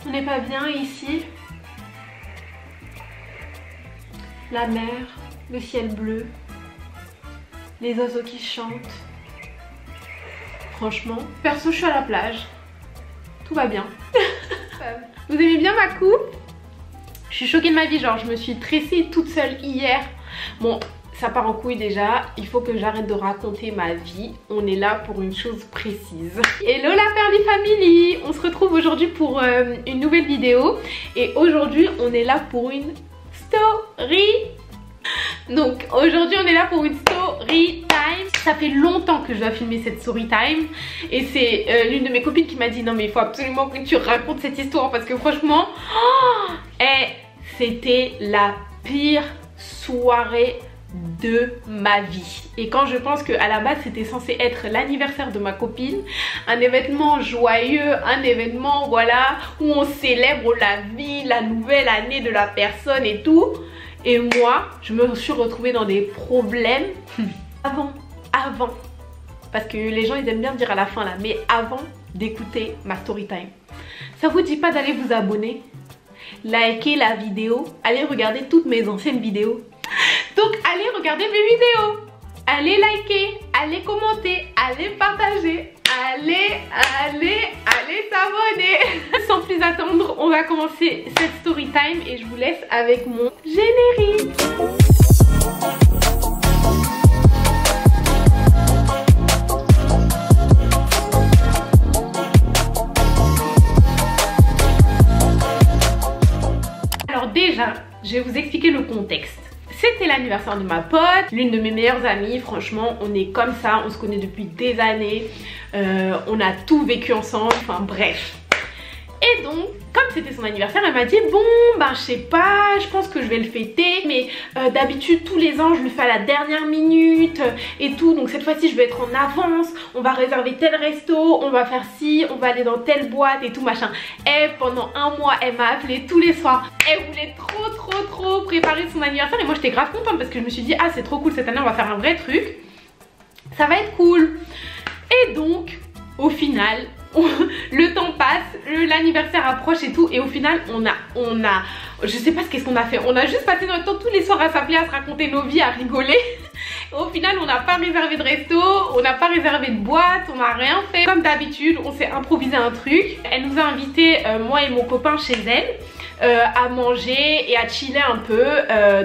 On n'est pas bien ici. La mer, le ciel bleu, les oiseaux qui chantent. Franchement, perso, je suis à la plage. Tout va bien. Vous aimez bien ma coupe? Je suis choquée de ma vie, genre je me suis tressée toute seule hier. Bon, ça part en couille déjà, il faut que j'arrête de raconter ma vie. On est là pour une chose précise. Hello la Perly Family! On se retrouve aujourd'hui pour une nouvelle vidéo. Et aujourd'hui, on est là pour une story. Donc aujourd'hui, on est là pour une story time. Ça fait longtemps que je dois filmer cette story time. Et c'est l'une de mes copines qui m'a dit non mais il faut absolument que tu racontes cette histoire. Parce que franchement, c'était la pire soirée de ma vie. Et quand je pense qu'à la base c'était censé être l'anniversaire de ma copine, un événement joyeux, un événement voilà où on célèbre la vie, la nouvelle année de la personne et tout, et moi je me suis retrouvée dans des problèmes avant, parce que les gens ils aiment bien dire à la fin là, mais avant d'écouter ma story time, ça vous dit pas d'aller vous abonner, liker la vidéo, allez regarder toutes mes anciennes vidéos. Donc allez regarder mes vidéos, allez liker, allez commenter, allez partager, allez s'abonner. Sans plus attendre, on va commencer cette story time et je vous laisse avec mon générique. Alors déjà, je vais vous expliquer le contexte. C'était l'anniversaire de ma pote, l'une de mes meilleures amies. Franchement, on est comme ça, on se connaît depuis des années, on a tout vécu ensemble, enfin bref. Et donc, comme c'était son anniversaire, elle m'a dit bon ben je sais pas, je pense que je vais le fêter, mais d'habitude tous les ans je le fais à la dernière minute et tout, donc cette fois-ci je vais être en avance, on va réserver tel resto, on va faire ci, on va aller dans telle boîte et tout machin. Et pendant un mois elle m'a appelé tous les soirs, elle voulait trop préparer son anniversaire et moi j'étais grave contente parce que je me suis dit ah c'est trop cool, cette année on va faire un vrai truc, ça va être cool. Et donc au final le temps passe, l'anniversaire approche et tout, et au final on a je sais pas qu'est-ce qu'on a fait, on a juste passé notre temps tous les soirs à s'appeler, à se raconter nos vies, à rigoler. Au final on n'a pas réservé de resto, on n'a pas réservé de boîte, on n'a rien fait. Comme d'habitude on s'est improvisé un truc. Elle nous a invités, moi et mon copain, chez elle à manger et à chiller un peu,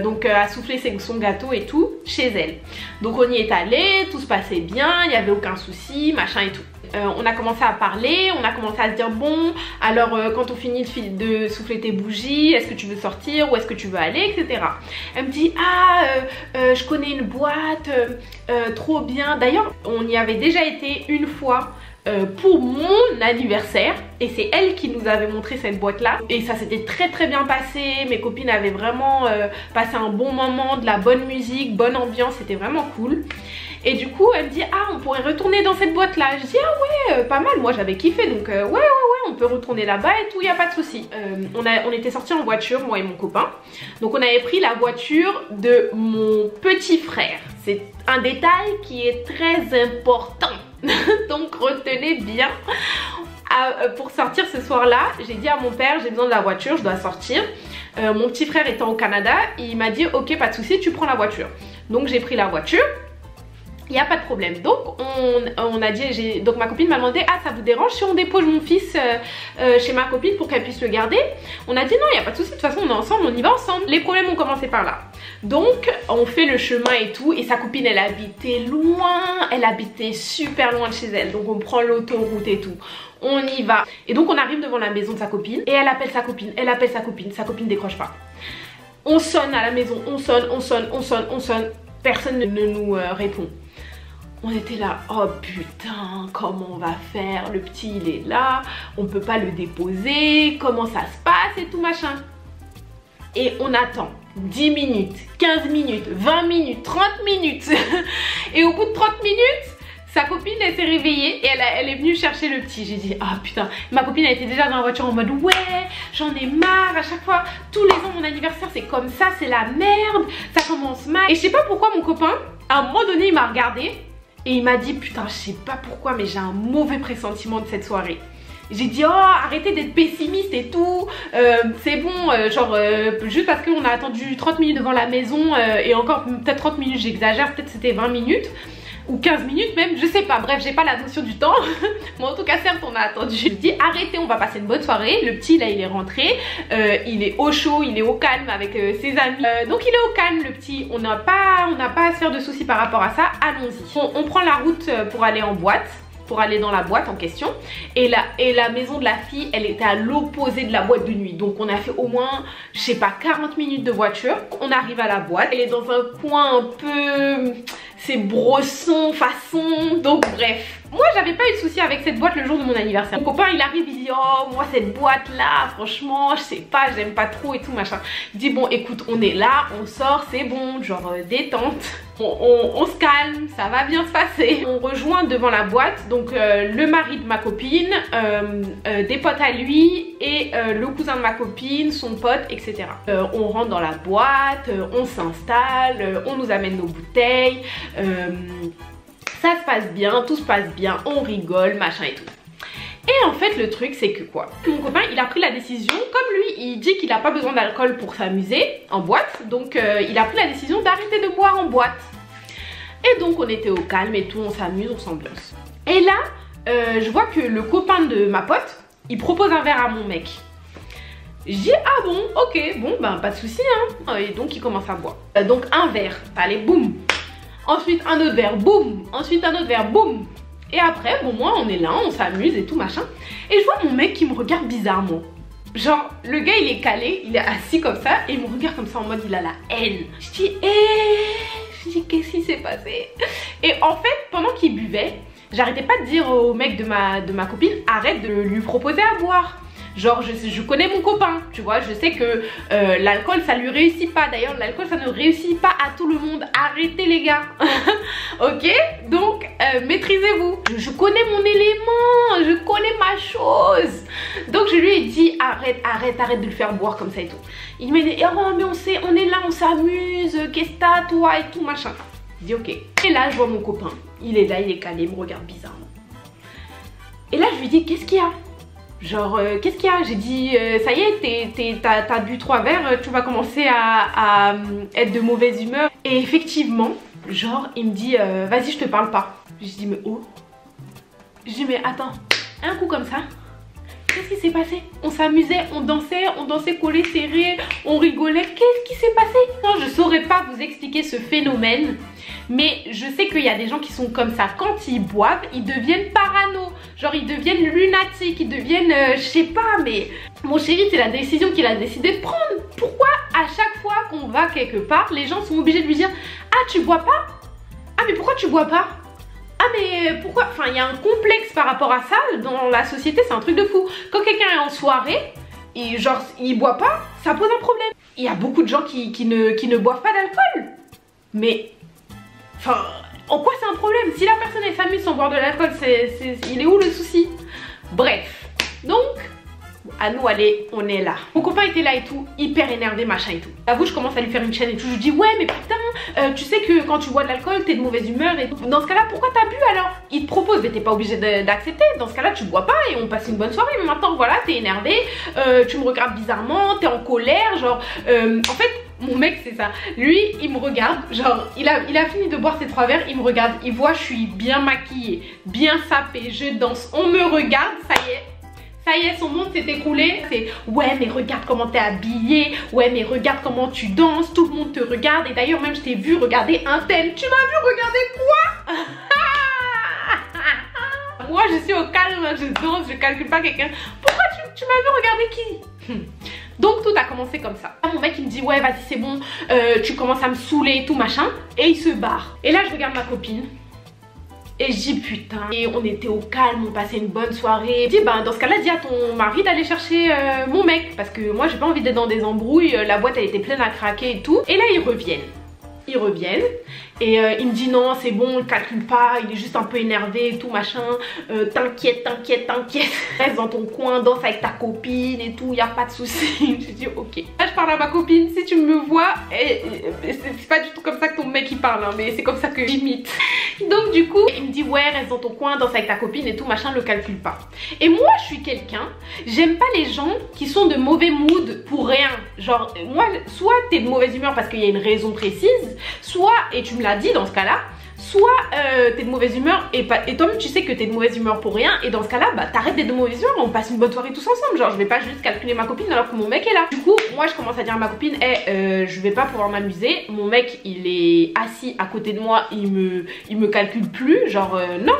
donc à souffler son gâteau et tout chez elle. Donc on y est allé, tout se passait bien, il n'y avait aucun souci, machin et tout. On a commencé à parler, on a commencé à se dire bon alors quand on finit de souffler tes bougies, est-ce que tu veux sortir, où est-ce que tu veux aller, etc. Elle me dit ah je connais une boîte trop bien. D'ailleurs on y avait déjà été une fois pour mon anniversaire et c'est elle qui nous avait montré cette boîte là et ça s'était très bien passé. Mes copines avaient vraiment passé un bon moment, de la bonne musique, bonne ambiance, c'était vraiment cool. Et du coup elle me dit ah on pourrait retourner dans cette boîte là. Je dis ah ouais pas mal, moi j'avais kiffé, donc ouais on peut retourner là-bas et tout, y a pas de souci. On était sortis en voiture, moi et mon copain, donc on avait pris la voiture de mon petit frère. C'est un détail qui est très important donc retenez bien. Pour sortir ce soir là, j'ai dit à mon père j'ai besoin de la voiture, je dois sortir. Mon petit frère étant au Canada, il m'a dit ok pas de souci, tu prends la voiture. Donc j'ai pris la voiture, il n'y a pas de problème. Donc on a dit, donc ma copine m'a demandé ah ça vous dérange si on dépose mon fils chez ma copine pour qu'elle puisse le garder. On a dit non il n'y a pas de souci, de toute façon on est ensemble, on y va ensemble. Les problèmes ont commencé par là. Donc on fait le chemin et tout, et sa copine elle habitait loin, elle habitait super loin de chez elle, donc on prend l'autoroute et tout. On y va. Et donc on arrive devant la maison de sa copine et elle appelle sa copine, sa copine décroche pas. On sonne à la maison, on sonne, personne ne nous répond. On était là, oh putain, comment on va faire? Le petit il est là, on peut pas le déposer, comment ça se passe et tout machin. Et on attend 10 minutes, 15 minutes, 20 minutes, 30 minutes. Et au bout de 30 minutes, sa copine elle s'est réveillée et elle est venue chercher le petit. J'ai dit ah putain, ma copine elle était déjà dans la voiture en mode ouais j'en ai marre, à chaque fois tous les ans mon anniversaire c'est comme ça, c'est la merde, ça commence mal. Et je sais pas pourquoi mon copain à un moment donné il m'a regardé et il m'a dit putain je sais pas pourquoi mais j'ai un mauvais pressentiment de cette soirée. J'ai dit oh arrêtez d'être pessimiste et tout, c'est bon, juste parce qu'on a attendu 30 minutes devant la maison et encore peut-être 30 minutes, j'exagère, peut-être c'était 20 minutes ou 15 minutes même, je sais pas, bref j'ai pas la notion du temps. Mais en tout cas certes on a attendu. Je dis arrêtez, on va passer une bonne soirée. Le petit là il est rentré, il est au chaud, il est au calme avec ses amis, donc il est au calme le petit, on n'a pas à se faire de soucis par rapport à ça. Allons-y, on prend la route pour aller en boîte, pour aller dans la boîte en question, et la maison de la fille elle était à l'opposé de la boîte de nuit, donc on a fait au moins je sais pas 40 minutes de voiture. On arrive à la boîte, elle est dans un coin un peu, c'est brosson façon, donc bref. Moi j'avais pas eu de souci avec cette boîte le jour de mon anniversaire. Mon copain il arrive, il dit oh moi cette boîte là franchement je sais pas, j'aime pas trop et tout machin. Je dis bon écoute on est là, on sort, c'est bon, genre détente, on se calme, ça va bien se passer. On rejoint devant la boîte donc le mari de ma copine, des potes à lui et le cousin de ma copine, son pote, etc. On rentre dans la boîte, on s'installe, on nous amène nos bouteilles, ça se passe bien, tout se passe bien, on rigole, machin et tout. Et en fait le truc c'est que quoi, mon copain il a pris la décision, comme lui il dit qu'il n'a pas besoin d'alcool pour s'amuser en boîte, donc il a pris la décision d'arrêter de boire en boîte. Et donc on était au calme et tout, on s'amuse, on s'ambiance. Et là je vois que le copain de ma pote il propose un verre à mon mec. Je dis ah bon ok, bon ben pas de souci hein. Et donc il commence à boire, donc un verre, allez boum. Ensuite un autre verre, boum. Ensuite un autre verre, boum. Et après, bon moi on est là, on s'amuse et tout machin. Et je vois mon mec qui me regarde bizarrement. Genre le gars il est calé, il est assis comme ça et il me regarde comme ça en mode il a la haine. Je dis qu'est-ce qui s'est passé? Et en fait pendant qu'il buvait, j'arrêtais pas de dire au mec de ma copine arrête de lui proposer à boire. Genre je connais mon copain, tu vois, je sais que l'alcool ça lui réussit pas. D'ailleurs l'alcool ça ne réussit pas à tout le monde. Arrêtez les gars. Ok, donc maîtrisez-vous. Je connais mon élément, je connais ma chose. Donc je lui ai dit arrête de le faire boire comme ça et tout. Il m'a dit oh mais on est là, on s'amuse, qu'est-ce que t'as toi et tout machin. Je dis ok. Et là je vois mon copain, il est là, il est calé, il me regarde bizarrement. Et là je lui dis qu'est-ce qu'il y a? Genre qu'est-ce qu'il y a? J'ai dit ça y est, t'as bu 3 verres, tu vas commencer à être de mauvaise humeur. Et effectivement, genre il me dit vas-y je te parle pas. Je dis mais oh. Je dis mais attends, un coup comme ça, qu'est-ce qui s'est passé? On s'amusait, on dansait collés serrés, on rigolait, qu'est-ce qui s'est passé? Non, je saurais pas vous expliquer ce phénomène. Mais je sais qu'il y a des gens qui sont comme ça. Quand ils boivent, ils deviennent parano. Genre ils deviennent lunatiques, ils deviennent, je sais pas, mais... Mon chéri, c'est la décision qu'il a décidé de prendre. Pourquoi à chaque fois qu'on va quelque part, les gens sont obligés de lui dire ah tu bois pas? Ah mais pourquoi tu bois pas? Ah mais pourquoi? Enfin il y a un complexe par rapport à ça dans la société, c'est un truc de fou. Quand quelqu'un est en soirée et genre il boit pas, ça pose un problème. Il y a beaucoup de gens qui ne boivent pas d'alcool. Mais... Enfin, en quoi c'est un problème? Si la personne elle s'amuse sans boire de l'alcool, il est où le souci? Bref, donc à nous aller, on est là. Mon copain était là et tout, hyper énervé machin et tout. J'avoue je commence à lui faire une chaîne et tout. Je lui dis ouais mais putain, tu sais que quand tu bois de l'alcool t'es de mauvaise humeur et tout. Dans ce cas là pourquoi t'as bu alors? Il te propose mais t'es pas obligé d'accepter. Dans ce cas là tu bois pas et on passe une bonne soirée. Mais maintenant voilà t'es énervé, tu me regardes bizarrement, t'es en colère, genre en fait mon mec c'est ça, lui il me regarde, genre il a fini de boire ses 3 verres, il me regarde, il voit je suis bien maquillée, bien sapée, je danse, on me regarde, ça y est son monde s'est écroulé. C'est ouais mais regarde comment t'es habillée, ouais mais regarde comment tu danses, tout le monde te regarde. Et d'ailleurs même je t'ai vu regarder un tel. Tu m'as vu regarder quoi? Moi je suis au calme, je danse, je calcule pas quelqu'un. Pourquoi tu m'as vu regarder qui? Donc tout a commencé comme ça. Mon mec il me dit ouais vas-y c'est bon, tu commences à me saouler et tout machin. Et il se barre. Et là je regarde ma copine. Et je dis putain, et on était au calme, on passait une bonne soirée. Je dis bah dans ce cas là dis à ton mari d'aller chercher mon mec. Parce que moi j'ai pas envie d'être dans des embrouilles, la boîte elle était pleine à craquer et tout. Et là ils reviennent. Et il me dit non c'est bon, il calcule pas, il est juste un peu énervé et tout machin. T'inquiète, reste dans ton coin, danse avec ta copine et tout, y a pas de souci. J'ai dit ok. Là je parle à ma copine, si tu me vois, c'est pas du tout comme ça que ton mec il parle, hein, mais c'est comme ça que j'imite. Donc du coup il me dit ouais reste dans ton coin, danse avec ta copine et tout machin, le calcule pas. Et moi je suis quelqu'un, j'aime pas les gens qui sont de mauvais mood pour rien. Genre moi soit t'es de mauvaise humeur parce qu'il y a une raison précise, soit, et tu me l'as dit dans ce cas là, soit t'es de mauvaise humeur et toi-même tu sais que t'es de mauvaise humeur pour rien, et dans ce cas là bah t'arrêtes d'être de mauvaise humeur, on passe une bonne soirée tous ensemble. Genre je vais pas juste calculer ma copine alors que mon mec est là. Du coup moi je commence à dire à ma copine je vais pas pouvoir m'amuser, mon mec il est assis à côté de moi, il me calcule plus, genre non.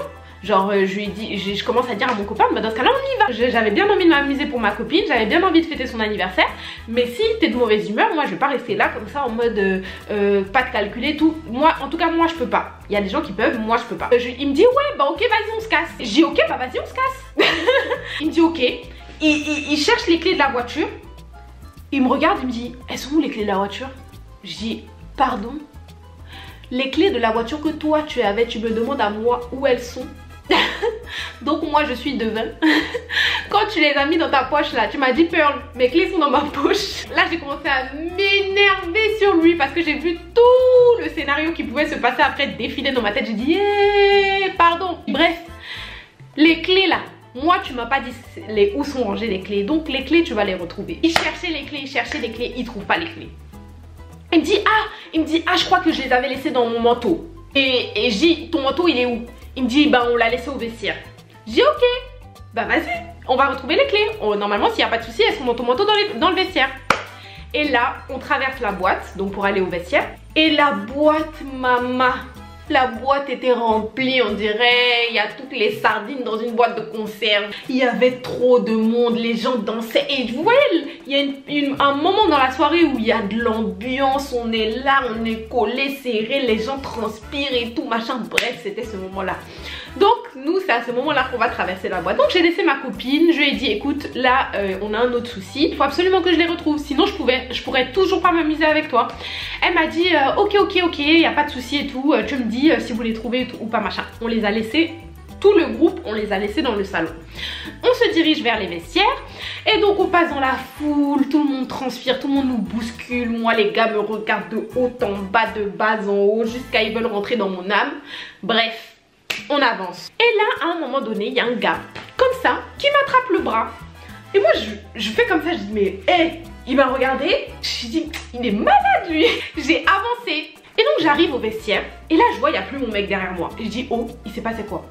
Genre je lui ai dit, je commence à dire à mon copain, bah dans ce cas là on y va. J'avais bien envie de m'amuser pour ma copine, j'avais bien envie de fêter son anniversaire. Mais si t'es de mauvaise humeur, moi je vais pas rester là comme ça en mode pas de calculer tout. Moi en tout cas moi je peux pas. Il y a des gens qui peuvent, moi je peux pas. Il me dit ouais bah ok vas-y on se casse. Je dis ok bah vas-y on se casse. Il me dit ok. Il cherche les clés de la voiture. Il me regarde, il me dit elles sont où les clés de la voiture? Je dis pardon? Les clés de la voiture que toi tu avais, tu me demandes à moi où elles sont? Donc moi je suis devin. Quand tu les as mis dans ta poche là, tu m'as dit Pearl, mes clés sont dans ma poche. Là j'ai commencé à m'énerver sur lui parce que j'ai vu tout le scénario qui pouvait se passer après défiler dans ma tête. J'ai dit pardon. Bref, les clés là, moi tu m'as pas dit où sont rangées les clés, donc les clés tu vas les retrouver. Il cherchait les clés, il trouve pas les clés. Il me dit je crois que je les avais laissées dans mon manteau. Et je dis ton manteau il est où? Il me dit bah on l'a laissé au vestiaire. Je dis ok, bah vas-y, on va retrouver les clés. Normalement s'il n'y a pas de souci, elles sont dans ton manteau dans le vestiaire. Et là on traverse la boîte, donc pour aller au vestiaire. Et la boîte maman, la boîte était remplie, on dirait il y a toutes les sardines dans une boîte de conserve. Il y avait trop de monde, les gens dansaient. Et vous voyez, il y a un moment dans la soirée où il y a de l'ambiance, on est là, on est collés, serrés, les gens transpirent et tout machin. Bref, c'était ce moment là. Donc nous c'est à ce moment là qu'on va traverser la boîte. Donc j'ai laissé ma copine, je lui ai dit écoute là on a un autre souci, il faut absolument que je les retrouve, sinon je pourrais toujours pas m'amuser avec toi. Elle m'a dit ok il n'y a pas de souci et tout, tu me dis si vous les trouvez ou pas machin. On les a laissés, tout le groupe on les a laissés dans le salon. On se dirige vers les vestiaires et donc on passe dans la foule, tout le monde transpire, tout le monde nous bouscule. Moi les gars me regardent de haut en bas, de bas en haut, jusqu'à ils veulent rentrer dans mon âme. Bref, on avance. Et là à un moment donné il y a un gars comme ça qui m'attrape le bras. Et moi je fais comme ça, je dis mais il m'a regardé, je dis il est malade lui. J'ai avancé. Et donc j'arrive au vestiaire et là je vois il n'y a plus mon mec derrière moi. Et je dis oh il s'est passé quoi?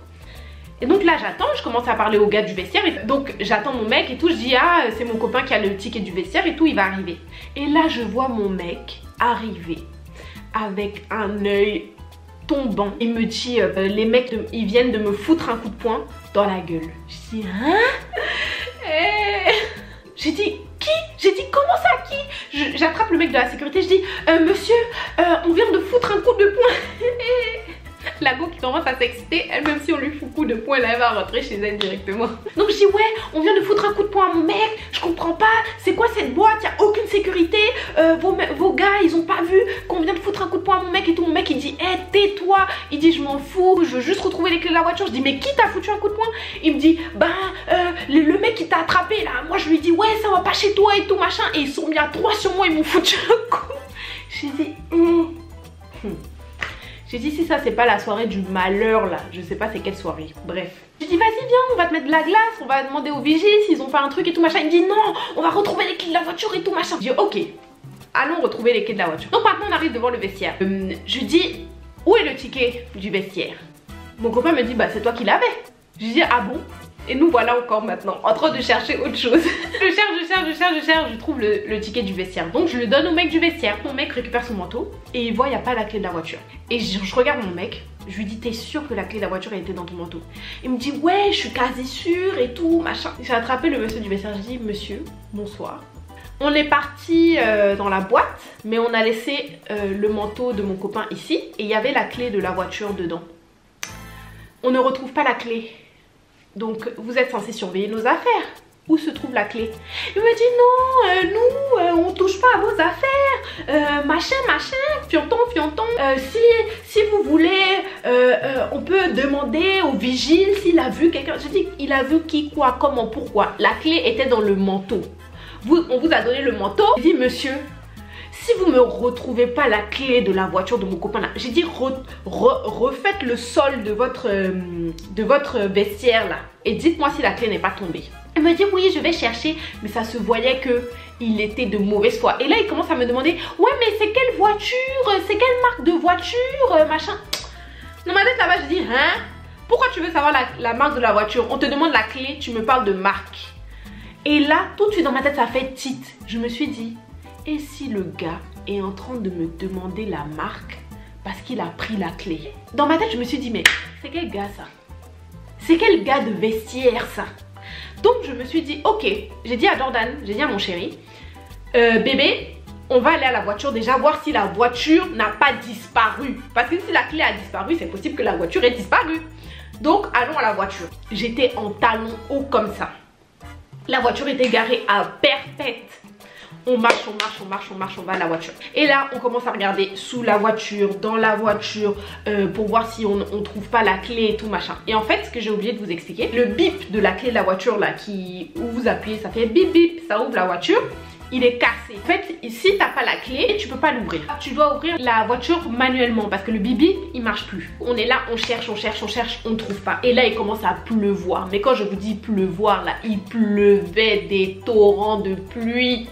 Et donc là j'attends, je commence à parler au gars du vestiaire et donc j'attends mon mec et tout. Je dis ah c'est mon copain qui a le ticket du vestiaire et tout, il va arriver. Et là je vois mon mec arriver avec un œil tombant. Il me dit les mecs ils viennent de me foutre un coup de poing dans la gueule. Je dis hein? J'ai dit qui? J'ai dit comment ça qui? J'attrape le mec de la sécurité, je dis monsieur on vient de foutre un coup de poing. La go qui commence à s'exciter, elle même si on lui fout coup de poing, elle va rentrer chez elle directement. Donc je dis ouais on vient de foutre un coup de poing à mon mec, je comprends pas, c'est quoi cette boîte, il n'y a aucune sécurité, vos gars ils ont pas vu qu'on vient de foutre un coup de poing à mon mec et tout. Mon mec il dit tais-toi, il dit je m'en fous, je veux juste retrouver les clés de la voiture. Je dis mais qui t'a foutu un coup de poing? Il me dit bah le mec qui t'a attrapé là. Moi je lui dis ouais ça va pas chez toi et tout machin, et ils sont mis à 3 sur moi, ils m'ont foutu un coup. J'ai dit J'ai dit si ça c'est pas la soirée du malheur là, je sais pas c'est quelle soirée, bref. J'ai dit vas-y viens on va te mettre de la glace, on va demander aux vigiles s'ils ont fait un truc et tout machin. Il me dit non on va retrouver les clés de la voiture et tout machin. Je dis ok, allons retrouver les clés de la voiture. Donc maintenant on arrive devant le vestiaire. Je dis où est le ticket du vestiaire? Mon copain me dit bah c'est toi qui l'avais. Je dis ah bon? Et nous voilà encore maintenant en train de chercher autre chose. je cherche, je trouve le ticket du vestiaire. Donc je le donne au mec du vestiaire. Mon mec récupère son manteau et il voit il n'y a pas la clé de la voiture. Et je regarde mon mec, je lui dis t'es sûr que la clé de la voiture était dans ton manteau? Il me dit ouais je suis quasi sûre et tout machin. J'ai attrapé le monsieur du vestiaire, je dis monsieur bonsoir. On est parti dans la boîte mais on a laissé le manteau de mon copain ici et il y avait la clé de la voiture dedans. On ne retrouve pas la clé. Donc vous êtes censé surveiller nos affaires. où se trouve la clé? Il me dit non, nous on touche pas à vos affaires, machin, fianton, si vous voulez, on peut demander au vigile s'il a vu quelqu'un. Je dis, il a vu qui, quoi, comment, pourquoi? La clé était dans le manteau. On vous a donné le manteau. J'ai dit, monsieur, si vous me retrouvez pas la clé de la voiture de mon copain là, j'ai dit refaites le sol de votre vestiaire là et dites-moi si la clé n'est pas tombée. Elle me dit oui, je vais chercher, mais ça se voyait que il était de mauvaise foi. Et là il commence à me demander ouais mais c'est quelle voiture, c'est quelle marque de voiture, machin. Dans ma tête là-bas je dis hein, pourquoi tu veux savoir la marque de la voiture? On te demande la clé, tu me parles de marque. Et là tout de suite dans ma tête ça fait titre. Je me suis dit et si le gars est en train de me demander la marque parce qu'il a pris la clé? Dans ma tête, je me suis dit, mais c'est quel gars ça? C'est quel gars de vestiaire ça? Donc, je me suis dit, ok, j'ai dit à Jordan, j'ai dit à mon chéri, bébé, on va aller à la voiture déjà, voir si la voiture n'a pas disparu. Parce que si la clé a disparu, c'est possible que la voiture ait disparu. Donc, allons à la voiture. J'étais en talons hauts comme ça. La voiture était garée à perpète. On marche, on va à la voiture. Et là, on commence à regarder sous la voiture, dans la voiture, pour voir si on trouve pas la clé et tout machin. Et en fait, ce que j'ai oublié de vous expliquer, le bip de la clé de la voiture là, où vous appuyez, ça fait bip bip, ça ouvre la voiture, il est cassé. En fait, si t'as pas la clé, tu peux pas l'ouvrir. Tu dois ouvrir la voiture manuellement parce que le bip bip, il marche plus. On est là, on cherche, on trouve pas. Et là, il commence à pleuvoir. Mais quand je vous dis pleuvoir là, il pleuvait des torrents de pluie.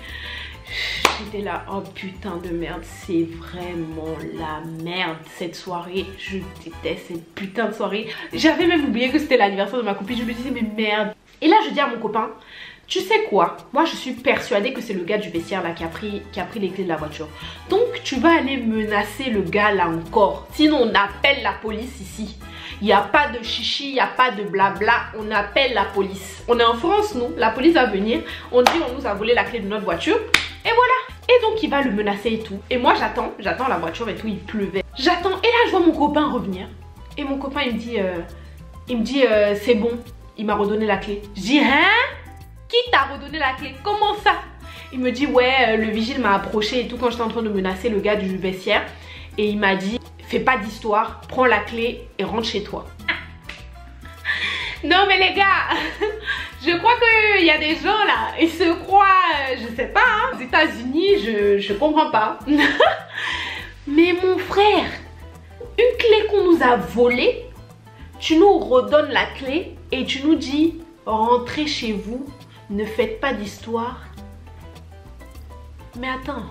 J'étais là, oh putain de merde, c'est vraiment la merde cette soirée. Je déteste cette putain de soirée. J'avais même oublié que c'était l'anniversaire de ma copine. Je me disais mais merde. Et là je dis à mon copain, tu sais quoi? Moi je suis persuadée que c'est le gars du vestiaire là qui a pris les clés de la voiture. Donc tu vas aller menacer le gars là encore. Sinon on appelle la police ici. Il n'y a pas de chichi, il n'y a pas de blabla, on appelle la police. On est en France nous, la police va venir, on dit on nous a volé la clé de notre voiture. Et voilà. Et donc il va le menacer et tout. Et moi j'attends la voiture et tout, il pleuvait. J'attends et là je vois mon copain revenir. Et mon copain il me dit c'est bon, il m'a redonné la clé. Je dis hein? Qui t'a redonné la clé? Comment ça? Il me dit ouais, le vigile m'a approché et tout quand j'étais en train de menacer le gars du vestiaire. Et il m'a dit fais pas d'histoire, prends la clé et rentre chez toi. Non mais les gars, je crois qu'il y a des gens là, ils se croient, je sais pas, hein, aux États-Unis, je comprends pas. Mais mon frère, une clé qu'on nous a volée, tu nous redonnes la clé et tu nous dis rentrez chez vous, ne faites pas d'histoire. Mais attends.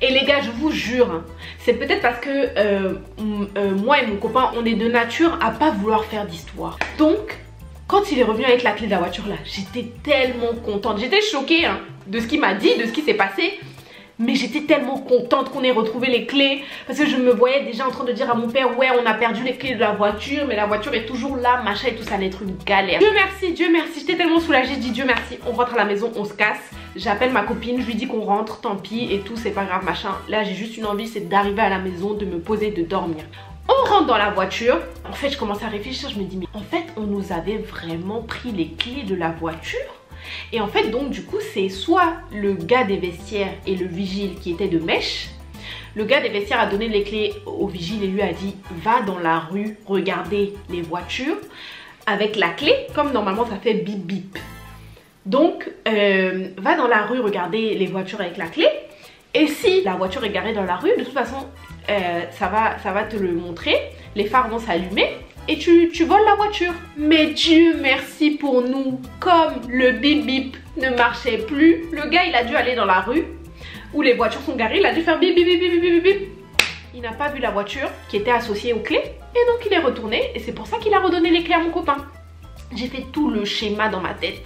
Et les gars, je vous jure, hein, c'est peut-être parce que moi et mon copain, on est de nature à pas vouloir faire d'histoire. Donc, quand il est revenu avec la clé de la voiture là, j'étais tellement contente. J'étais choquée hein, de ce qu'il m'a dit, de ce qui s'est passé. Mais j'étais tellement contente qu'on ait retrouvé les clés. Parce que je me voyais déjà en train de dire à mon père, ouais, on a perdu les clés de la voiture, mais la voiture est toujours là, machin et tout, ça allait être une galère. Dieu merci, j'étais tellement soulagée, je dis Dieu merci, on rentre à la maison, on se casse. J'appelle ma copine, je lui dis qu'on rentre, tant pis et tout, c'est pas grave, machin. Là, j'ai juste une envie, c'est d'arriver à la maison, de me poser, de dormir. On rentre dans la voiture. En fait, je commence à réfléchir, je me dis, mais en fait, on nous avait vraiment pris les clés de la voiture. Et en fait donc du coup c'est soit le gars des vestiaires et le vigile qui était de mèche. Le gars des vestiaires a donné les clés au vigile et lui a dit va dans la rue regarder les voitures avec la clé comme normalement ça fait bip bip. Donc va dans la rue regarder les voitures avec la clé et si la voiture est garée dans la rue de toute façon ça va te le montrer, les phares vont s'allumer. Et tu voles la voiture. Mais Dieu merci pour nous. Comme le bip bip ne marchait plus, le gars il a dû aller dans la rue où les voitures sont garées, il a dû faire bip bip bip bip bip bip. Il n'a pas vu la voiture qui était associée aux clés et donc il est retourné et c'est pour ça qu'il a redonné les clés à mon copain. J'ai fait tout le schéma dans ma tête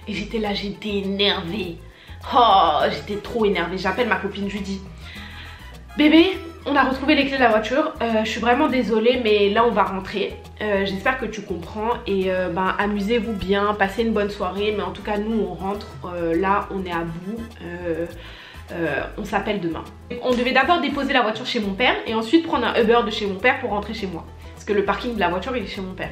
et j'étais là, j'étais énervée. Oh, j'étais trop énervée. J'appelle ma copine, je lui dis bébé, on a retrouvé les clés de la voiture, je suis vraiment désolée mais là on va rentrer. J'espère que tu comprends et amusez-vous bien, passez une bonne soirée mais en tout cas nous on rentre, là on est à bout, on s'appelle demain. On devait d'abord déposer la voiture chez mon père et ensuite prendre un Uber de chez mon père pour rentrer chez moi. Parce que le parking de la voiture il est chez mon père.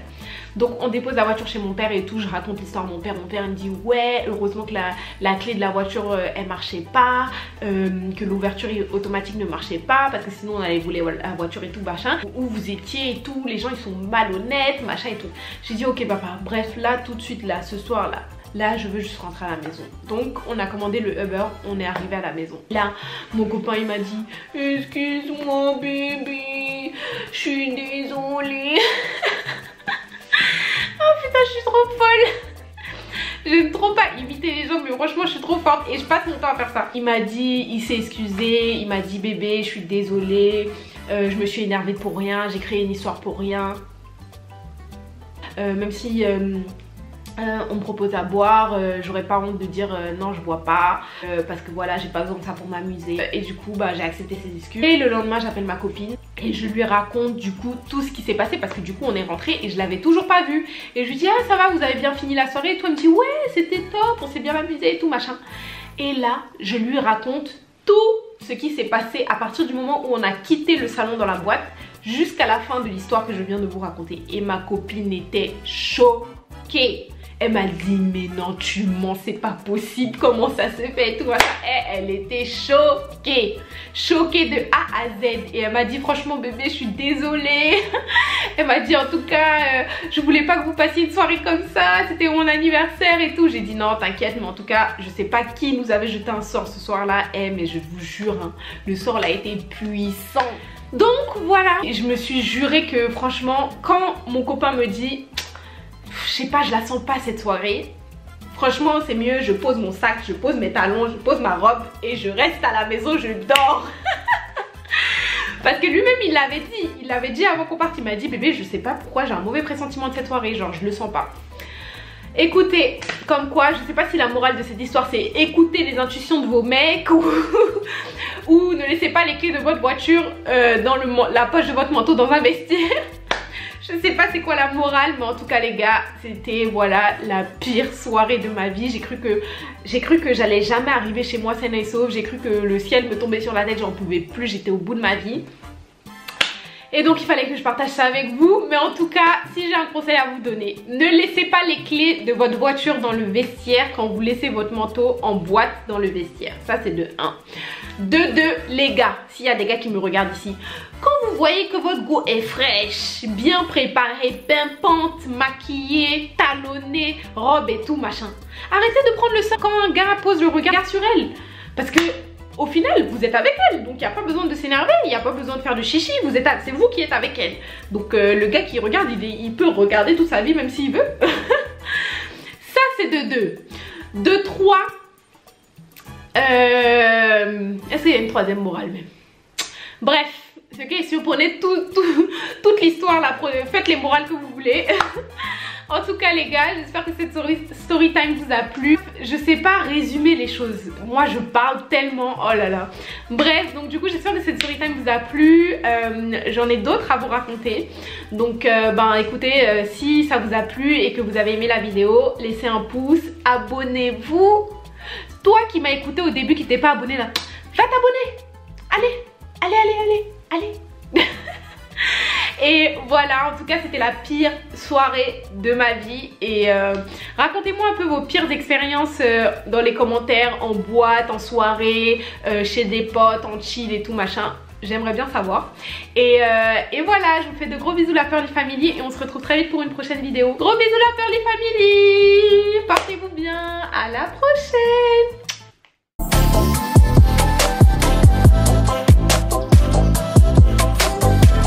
Donc on dépose la voiture chez mon père et tout, je raconte l'histoire à mon père il me dit ouais heureusement que la clé de la voiture elle marchait pas, que l'ouverture automatique ne marchait pas parce que sinon on allait voler la voiture et tout machin, où vous étiez et tout, les gens ils sont malhonnêtes machin et tout. J'ai dit ok papa, bref là tout de suite là ce soir là je veux juste rentrer à la maison. Donc on a commandé le Uber, on est arrivé à la maison. Là mon copain il m'a dit excuse-moi bébé, je suis désolée. Oh putain je suis trop folle. J'aime trop pas imiter les gens mais franchement je suis trop forte et je passe mon temps à faire ça. Il m'a dit, il s'est excusé, il m'a dit bébé je suis désolée, je me suis énervée pour rien, j'ai créé une histoire pour rien. Même si on me propose à boire, j'aurais pas honte de dire non je bois pas parce que voilà j'ai pas besoin de ça pour m'amuser et du coup bah j'ai accepté ses excuses. Et le lendemain j'appelle ma copine et je lui raconte du coup tout ce qui s'est passé parce que du coup on est rentré et je l'avais toujours pas vu et je lui dis ah ça va vous avez bien fini la soirée et toi elle me dit ouais c'était top, on s'est bien amusé et tout machin. Et là je lui raconte tout ce qui s'est passé à partir du moment où on a quitté le salon dans la boîte jusqu'à la fin de l'histoire que je viens de vous raconter. Et ma copine était choquée. Elle m'a dit mais non tu mens, c'est pas possible, comment ça se fait et tout ça. Elle était choquée, choquée de A à Z. Et elle m'a dit franchement bébé je suis désolée. Elle m'a dit en tout cas je voulais pas que vous passiez une soirée comme ça, c'était mon anniversaire et tout. J'ai dit non t'inquiète mais en tout cas je sais pas qui nous avait jeté un sort ce soir là. Mais je vous jure hein, le sort là a été puissant. Donc voilà, et je me suis juré que franchement quand mon copain me dit je sais pas, je la sens pas cette soirée, franchement c'est mieux, je pose mon sac, je pose mes talons, je pose ma robe et je reste à la maison, je dors. Parce que lui-même il l'avait dit avant qu'on parte, il m'a dit bébé je sais pas pourquoi j'ai un mauvais pressentiment de cette soirée, genre je le sens pas. Écoutez, comme quoi, je sais pas si la morale de cette histoire c'est écouter les intuitions de vos mecs ou ne laissez pas les clés de votre voiture dans la poche de votre manteau dans un vestiaire. Je sais pas c'est quoi la morale mais en tout cas les gars c'était voilà la pire soirée de ma vie. J'ai cru que j'allais jamais arriver chez moi saine et sauve, j'ai cru que le ciel me tombait sur la tête, j'en pouvais plus, j'étais au bout de ma vie. Et donc il fallait que je partage ça avec vous. Mais en tout cas si j'ai un conseil à vous donner, ne laissez pas les clés de votre voiture dans le vestiaire quand vous laissez votre manteau en boîte dans le vestiaire. Ça c'est de 1. De 2 les gars, s'il y a des gars qui me regardent ici, quand vous voyez que votre go est fraîche, bien préparée, pimpante, maquillée, talonnée, robe et tout machin, arrêtez de prendre le sang quand un gars pose le regard sur elle. Parce que au final vous êtes avec elle, donc il n'y a pas besoin de s'énerver, il n'y a pas besoin de faire de chichi, c'est vous qui êtes avec elle. Donc le gars qui regarde il peut regarder toute sa vie même s'il veut. Ça c'est de 2. De 3, est-ce qu'il y a une troisième morale même? Bref, ok, si vous prenez toute l'histoire là, faites les morales que vous voulez. En tout cas les gars, j'espère que cette story time vous a plu. Je sais pas résumer les choses, moi je parle tellement, oh là là. Bref, donc du coup j'espère que cette story time vous a plu. J'en ai d'autres à vous raconter. Donc ben écoutez, si ça vous a plu et que vous avez aimé la vidéo, laissez un pouce, abonnez-vous. Toi qui m'as écouté au début qui t'es pas abonné là, va t'abonner. Allez. Et voilà, en tout cas c'était la pire soirée de ma vie. Et racontez-moi un peu vos pires expériences dans les commentaires, en boîte, en soirée, chez des potes, en chill et tout machin. J'aimerais bien savoir. Et voilà, je vous fais de gros bisous la Pearly Family et on se retrouve très vite pour une prochaine vidéo. Gros bisous la Pearly Family.